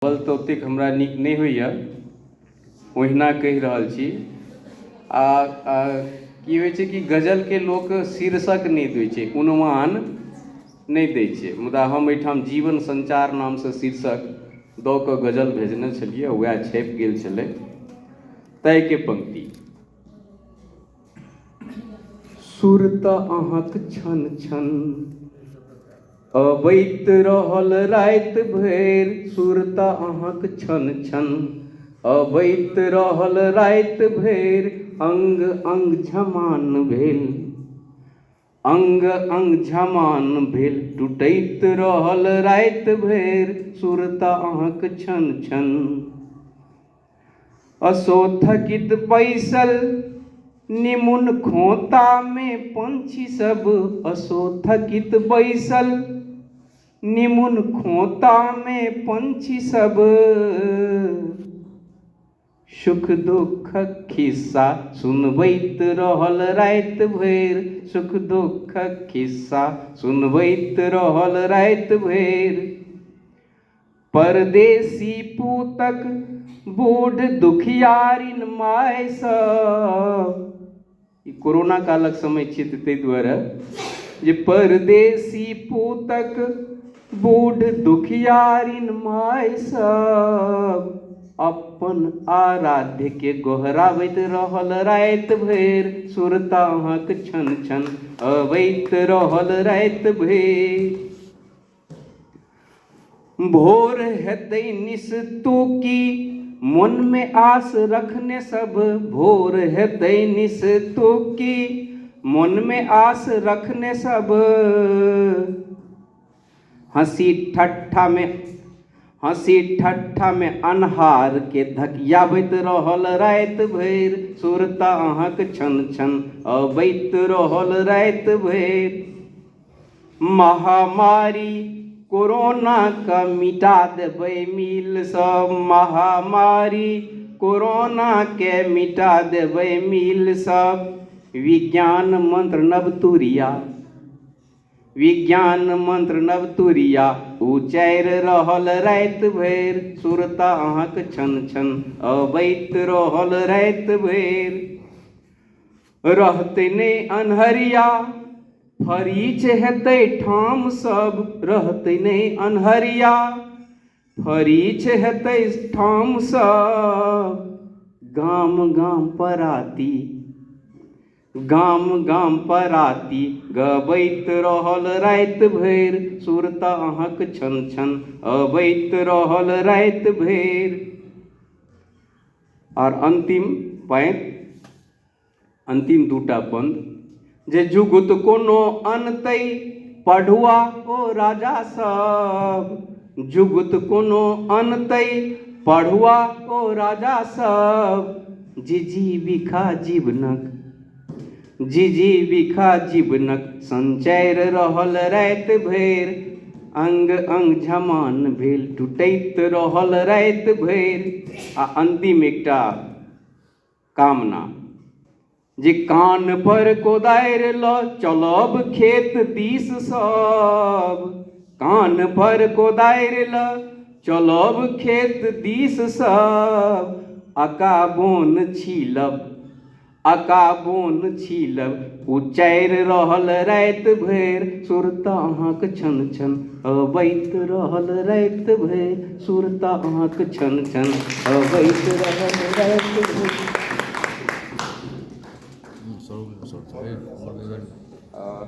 बल तो ओतेक हमरा नीक नहि होइए, ओहिना कहि रहल छी। आ की होइ छै कि गजलके लोक शीर्षक नहि दै छै, उन्वान नहि दै छै, मुदा हम एहिठाम जीवन संचार नामसँ शीर्षक दऽ कऽ गजल भेजने छलियै, वएह छपि गेल छलै। ताहिके पंक्ति: सुर तऽ अहाँक छन छन अबैत रहल राति भरि, सुर तऽ अहाँक छन छन अबैत रहल राति भरि, अंग अंग झमान भेल, अंग अंग झमान भेल, टूटैत रहल राति भरि, सुर तऽ अहाँक छन छन। असोथकित बैसल निमुन खोता में पंछी सब, असोथकित बैसल निमुन खोता में पंछी सब, सुख दुःखक खिस्सा सुनबैत रहल राति भरि, सुख दुःखक खिस्सा सुनबैत रहल राति भरि। परदेसी पूतक बूढ़ दुखियारिन माय सब, ई कोरोना कालक समय छै ताहि दुआरे जे परदेसी पूतक बूढ़ दुखियारिन माय सब, अपन आराध्य के गोहराबैत रहल राति भरि, सुर तऽ अहाँक छन छन अबैत रहल राति भरि। भोर हेतै निस्तुकी मन में आस रखने सब, भोर हेतै निस्तुकी मन में आस रखने सब, हंसी ठट्ठा में अन्हार के धकियाबैत रहल राति भरि, सुर तऽ अहाँक छन छन अबैत रहल राति भरि। महामारी कोरोना का मिटा देबै मिल सब, महामारी कोरोना के मिटा देबै मिल सब, विज्ञान मंत्र नवतुरिया, विज्ञान मंत्र नवतुरिया उचारि रहल राति भरि, सुर तऽ अहाँक छन छन अबैत रहल राति भरि। रहतै नहि अन्हरिया फरीच हेतै ठाम सब, रहतै नहि अन्हरिया फरीच हेतै ठाम सब, गाम गाम पराती, गाम गाम पराती गबैत रहल राति भरि, सुर तऽ अहाँक छन छन अबैत रहल राति भरि। और अंतिम पंक्ति, अंतिम दूटा पंक्ति, जे जुगुत कोनो अनतै पढ़ुआ ओ राजा सब, जुगुत कोनो अनतै पढ़ुआ ओ राजा सब, जिजीविका जीवनक संचारि रहल राति भरि, अंग अंग झमान भेल, टूटैत रहल राति भरि। आ अंतिम एकटा कामना, जे कान पर कोदारि लऽ चलब खेत दिस सब, कान पर कोदारि लऽ चलब खेत दिस सब, अका बोन छीलब उचारि रहल राति भरि, सुर तऽ अहाँक छन छन अबैत रहल राति भरि, सुर तऽ अहाँक छन छन अबैत रहल राति भरि। और